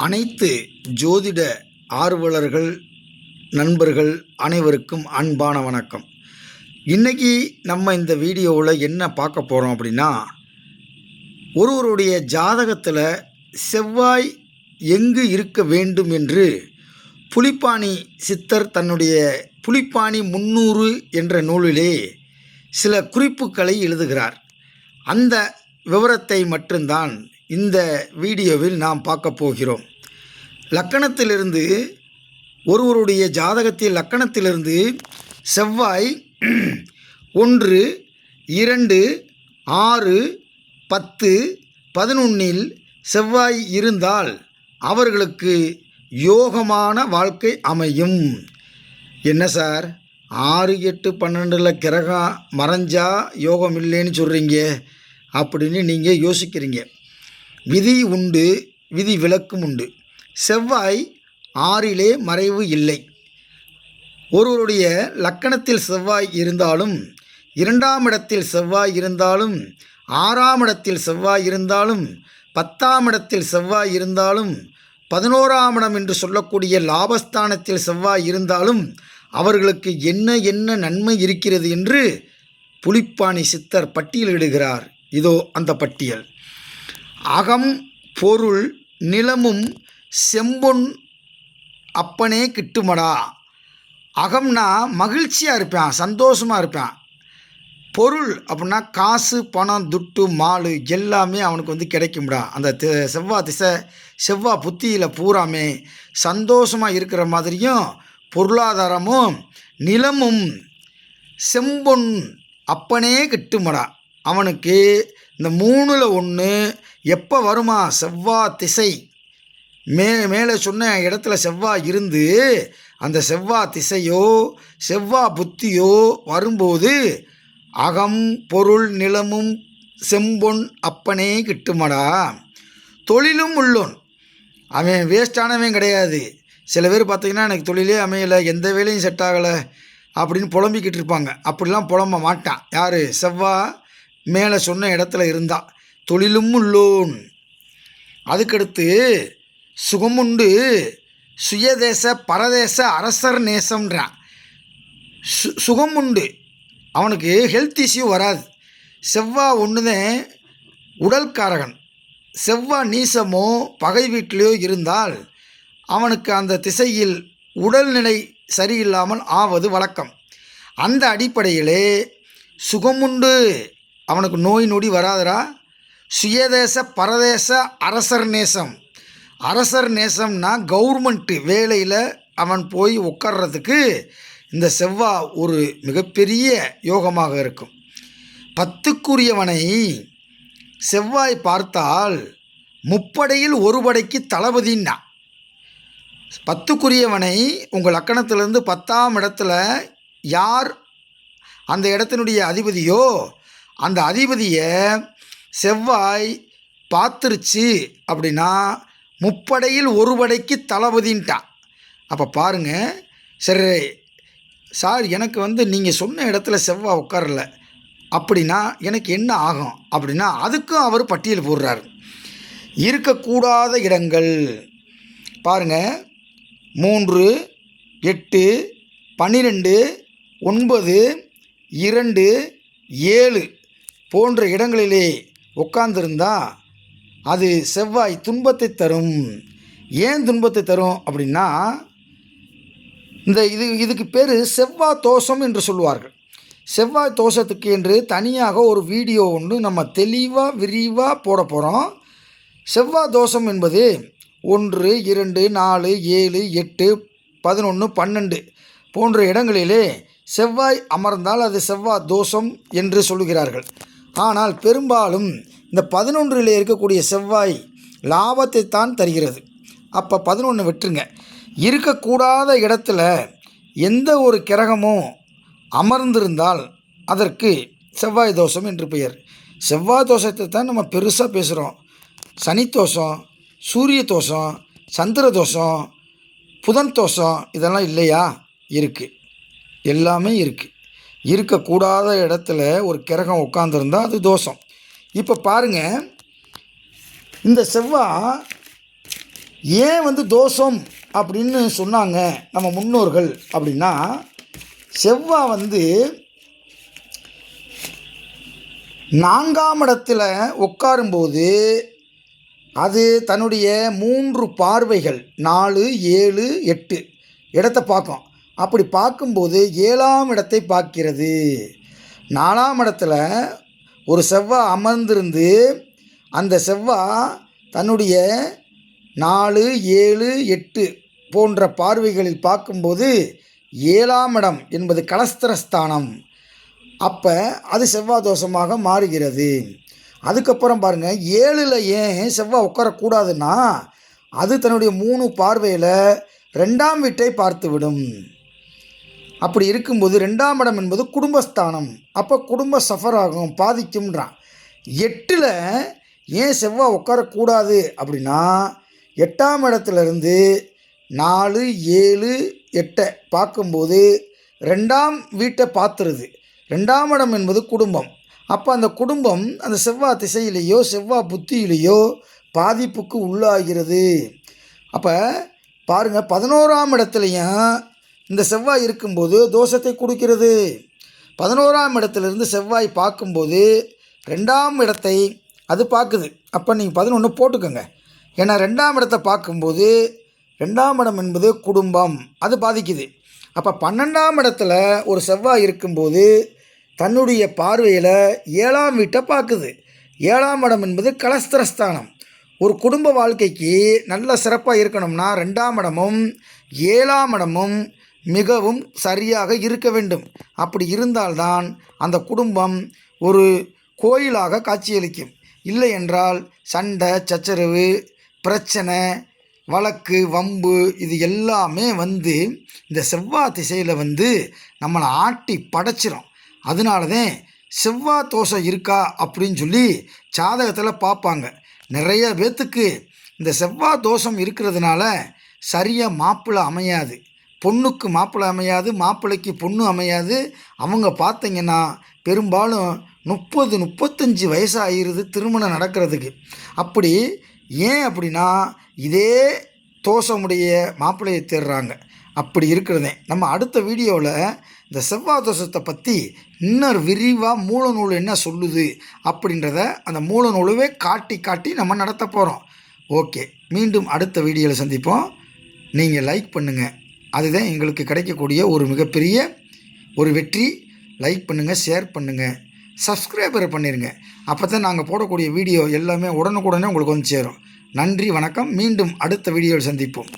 அனைத்து ஜோதிட ஆர்வலர்கள் நண்பர்கள் அனைவருக்கும் அன்பான வணக்கம். இன்றைக்கி நம்ம இந்த வீடியோவில் என்ன பார்க்க போகிறோம் அப்படின்னா, ஒருவருடைய ஜாதகத்தில் செவ்வாய் எங்கு இருக்க வேண்டும் என்று புலிப்பாணி சித்தர் தன்னுடைய புலிப்பாணி 300 என்ற நூலிலே சில குறிப்புகளை எழுதுகிறார். அந்த விவரத்தை மட்டும்தான் இந்த வீடியோவில் நாம் பார்க்க போகிறோம். லக்கணத்திலிருந்து ஒருவருடைய ஜாதகத்தில் லக்கணத்திலிருந்து செவ்வாய் 1, 2, 6, 10, 11 செவ்வாய் இருந்தால் அவர்களுக்கு யோகமான வாழ்க்கை அமையும். என்ன சார் 6, 8, 12 கிரகம் மறைஞ்சா யோகம் இல்லைன்னு சொல்கிறீங்க அப்படின்னு நீங்கள் யோசிக்கிறீங்க. விதி உண்டு, விதி விலக்கும் உண்டு. செவ்வாய் 6 மறைவு இல்லை. ஒருவருடைய லக்கணத்தில் செவ்வாய் இருந்தாலும், 2ஆம் இடத்தில் செவ்வாய் இருந்தாலும், 6ஆம் இடத்தில் செவ்வாய் இருந்தாலும், 10ஆம் இடத்தில் செவ்வாய் இருந்தாலும், 11ஆம் இடம் என்று சொல்லக்கூடிய லாபஸ்தானத்தில் செவ்வாய் இருந்தாலும் அவர்களுக்கு என்ன நன்மை இருக்கிறது என்று புலிப்பாணி சித்தர் பட்டியலிடுகிறார். இதோ அந்த பட்டியல். அகம் பொருள் நிலமும் செம்பொன் அப்பனே கிட்டுமடா. அகம்னா மகிழ்ச்சியாக இருப்பான், சந்தோஷமாக இருப்பான். பொருள் அப்படின்னா காசு பணம் துட்டு மாலு எல்லாமே அவனுக்கு கிடைக்கும்டா. அந்த செவ்வாய் திசை செவ்வாய் புத்தியில் பூராமே சந்தோஷமாக இருக்கிற மாதிரியும் பொருளாதாரமும் நிலமும் செம்பொன் அப்பனே கிட்டுமடா. அவனுக்கு இந்த 3ல் 1 எப்போ வருமா? செவ்வாய் திசை மேலே சொன்ன இடத்துல செவ்வாய் இருந்து அந்த செவ்வாய் திசையோ செவ்வாய் புத்தியோ வரும்போது அகம் பொருள் நிலமும் செம்பொன் அப்பனே கிட்டுமடா. தொழிலும் உள்ளோன், அவன் வேஸ்டானவன் கிடையாது. சில பேர் பார்த்திங்கன்னா எனக்கு தொழிலே அமையலை, எந்த வேலையும் செட் ஆகலை அப்படின்னு புலம்பிக்கிட்டு இருப்பாங்க. அப்படிலாம் புலம்ப மாட்டான். யார்? செவ்வாய் மேலே சொன்ன இடத்துல இருந்தால் தொழிலும் உள்ளோன். அதுக்கடுத்து சுகமுண்டு சுயதேச பரதேச அரசர் நேசம்ன்றான். சுகம் உண்டு, அவனுக்கு ஹெல்த் இஷ்யூ வராது. செவ்வாய் ஒன்றுதான் உடல்காரகன். செவ்வாய் நீசமோ பகை வீட்டிலையோ இருந்தால் அவனுக்கு அந்த திசையில் உடல்நிலை சரியில்லாமல் ஆவது வழக்கம். அந்த அடிப்படையிலே சுகமுண்டு, அவனுக்கு நோய் நொடி வராதரா. சுயதேச பரதேச அரசர் நேசம். அரசர் நேசம்னா கவர்மெண்ட்டு வேலையில் அவன் போய் உட்கார்றதுக்கு இந்த செவ்வாய் ஒரு மிகப்பெரிய யோகமாக இருக்கும். 10க்குரியவனை செவ்வாய் பார்த்தால் முப்படையில் ஒரு படைக்கு தளபதின்னா. 10க்குரியவனை உங்கள் லக்கணத்திலேருந்து 10ஆம் இடத்துல யார் அந்த இடத்தினுடைய அதிபதியோ அந்த அதிபதியை செவ்வாய் பார்த்துருச்சு அப்படின்னா முப்படையில் ஒரு படைக்கு தளபதின்ட்டான். அப்போ பாருங்கள். சரி சார், எனக்கு நீங்கள் சொன்ன இடத்துல செவ்வாய் உட்காரல அப்படின்னா எனக்கு என்ன ஆகும் அப்படின்னா அதுக்கும் அவர் பட்டியல் போடுறார். இருக்கக்கூடாத இடங்கள் பாருங்கள். 3, 8, 12, 9, 2, 7 போன்ற இடங்களிலே உட்கார்ந்துருந்தா அது செவ்வாய் துன்பத்தை தரும். ஏன் துன்பத்தை தரும் அப்படின்னா இதுக்கு பேர் செவ்வாய் தோஷம் என்று சொல்லுவார்கள். செவ்வாய் தோஷத்துக்கு என்று தனியாக ஒரு வீடியோ ஒன்று நம்ம தெளிவாக விரிவாக போட போகிறோம். செவ்வாய் தோஷம் என்பது 1, 2, 4, 7, 8, 11, 12 போன்ற இடங்களிலே செவ்வாய் அமர்ந்தால் அது செவ்வாய் தோஷம் என்று சொல்லுகிறார்கள். ஆனால் பெரும்பாலும் இந்த 11 இருக்கக்கூடிய செவ்வாய் லாபத்தை தான் தருகிறது. அப்போ 11 விட்டுருங்க. இருக்கக்கூடாத இடத்துல எந்த ஒரு கிரகமும் அமர்ந்திருந்தால் அதற்கு செவ்வாய் தோஷம் என்று பெயர். செவ்வாய் தோஷத்தை தான் நம்ம பெருசாக பேசுகிறோம். சனி தோஷம், சூரிய தோஷம், சந்திர தோஷம், புதன் தோஷம் இதெல்லாம் இல்லையா? இருக்குது, எல்லாமே இருக்குது. இருக்கக்கூடாத இடத்துல ஒரு கிரகம் உட்கார்ந்துருந்தால் அது தோஷம். இப்போ பாருங்கள், இந்த செவ்வாய் ஏன் வந்து தோஷம் அப்படின்னு சொன்னாங்க நம்ம முன்னோர்கள் அப்படின்னா, செவ்வாய் வந்து 4ஆம் இடத்துல உட்காரும்போது அது தன்னுடைய 3 பார்வைகள் 4, 7, 8 இடத்தை பார்க்கும். அப்படி பார்க்கும்போது 7ஆம் இடத்தை பார்க்கிறது. 4ஆம் இடத்துல ஒரு செவ்வாய் அமர்ந்திருந்து அந்த செவ்வாய் தன்னுடைய 4, 7, 8 போன்ற பார்வைகளில் பார்க்கும்போது 7ஆம் இடம் என்பது கலஸ்திரஸ்தானம். அப்போ அது செவ்வாய் தோஷமாக மாறுகிறது. அதுக்கப்புறம் பாருங்கள், 7ல் ஏன் செவ்வாய் உட்காரக்கூடாதுன்னா, அது தன்னுடைய 3 பார்வையில் 2ஆம் வீட்டை பார்த்துவிடும். அப்படி இருக்கும்போது 2ஆம் இடம் என்பது குடும்பஸ்தானம். அப்போ குடும்ப சஃபர் ஆகும், பாதிக்கும்ன்றான். 8ல் ஏன் செவ்வாய் உட்காரக்கூடாது அப்படின்னா, 8ஆம் இடத்துலேருந்து 4, 7, 8 பார்க்கும்போது 2ஆம் வீட்டை பார்த்துருது. 2ஆம் இடம் என்பது குடும்பம். அப்போ அந்த குடும்பம் அந்த செவ்வாய் திசையிலேயோ செவ்வாய் புத்தியிலேயோ பாதிப்புக்கு உள்ளாகிறது. அப்போ பாருங்கள், 11ஆம் இடத்துலையும் இந்த செவ்வாய் இருக்கும்போது தோஷத்தை கொடுக்கிறது. 11ஆம் இடத்துலேருந்து செவ்வாய் பார்க்கும்போது 2ஆம் இடத்தை அது பார்க்குது. அப்போ நீங்கள் 11 போட்டுக்கோங்க. ஏன்னா 2ஆம் இடத்தை பார்க்கும்போது 2ஆம் இடம் என்பது குடும்பம், அது பாதிக்குது. அப்போ 12ஆம் இடத்துல ஒரு செவ்வாய் இருக்கும்போது தன்னுடைய பார்வையில் 7ஆம் வீட்டை பார்க்குது. 7ஆம் இடம் என்பது கலஸ்திரஸ்தானம். ஒரு குடும்ப வாழ்க்கைக்கு நல்ல சிறப்பாக இருக்கணும்னா 2ஆம் இடமும் 7ஆம் இடமும் மிகவும் சரியாக இருக்க வேண்டும். அப்படி இருந்தால்தான் அந்த குடும்பம் ஒரு கோயிலாக காட்சியளிக்கும். இல்லை என்றால் சண்டை, சச்சரவு, பிரச்சனை, வழக்கு, வம்பு இது எல்லாமே வந்து இந்த செவ்வாய் திசையில் வந்து நம்மளை ஆட்டி படைச்சிரும். அதனால தான் செவ்வாய் தோஷம் இருக்கா அப்படின்னு சொல்லி ஜாதகத்தில் பார்ப்பாங்க. நிறைய பேர்த்துக்கு இந்த செவ்வாய் தோஷம் இருக்கிறதுனால சரியாக மாப்பிள்ளை அமையாது, பொண்ணுக்கு மாப்பிள்ளை அமையாது, மாப்பிள்ளைக்கு பொண்ணு அமையாது. அவங்க பார்த்தீங்கன்னா பெரும்பாலும் 30, 35 வயசாகிடுது திருமணம் நடக்கிறதுக்கு. அப்படி ஏன் அப்படின்னா இதே தோஷமுடைய மாப்பிள்ளையை தேடுறாங்க. அப்படி இருக்கிறதே நம்ம அடுத்த வீடியோவில் இந்த செவ்வாய் தோஷத்தை பற்றி இன்னொரு விரிவாக மூல நூல் என்ன சொல்லுது அப்படின்றத அந்த மூல நூலவே காட்டி நம்ம நடத்த போகிறோம். ஓகே, மீண்டும் அடுத்த வீடியோவில் சந்திப்போம். நீங்கள் லைக் பண்ணுங்கள், அதுதான் எங்களுக்கு கிடைக்கக்கூடிய ஒரு மிகப்பெரிய ஒரு வெற்றி. லைக் பண்ணுங்கள், ஷேர் பண்ணுங்கள், சப்ஸ்கிரைபரை பண்ணிடுங்க. அப்போ தான் நாங்கள் போடக்கூடிய வீடியோ எல்லாமே உடனுக்குடனே உங்களுக்கு வந்து சேரும். நன்றி, வணக்கம். மீண்டும் அடுத்த வீடியோவில் சந்திப்போம்.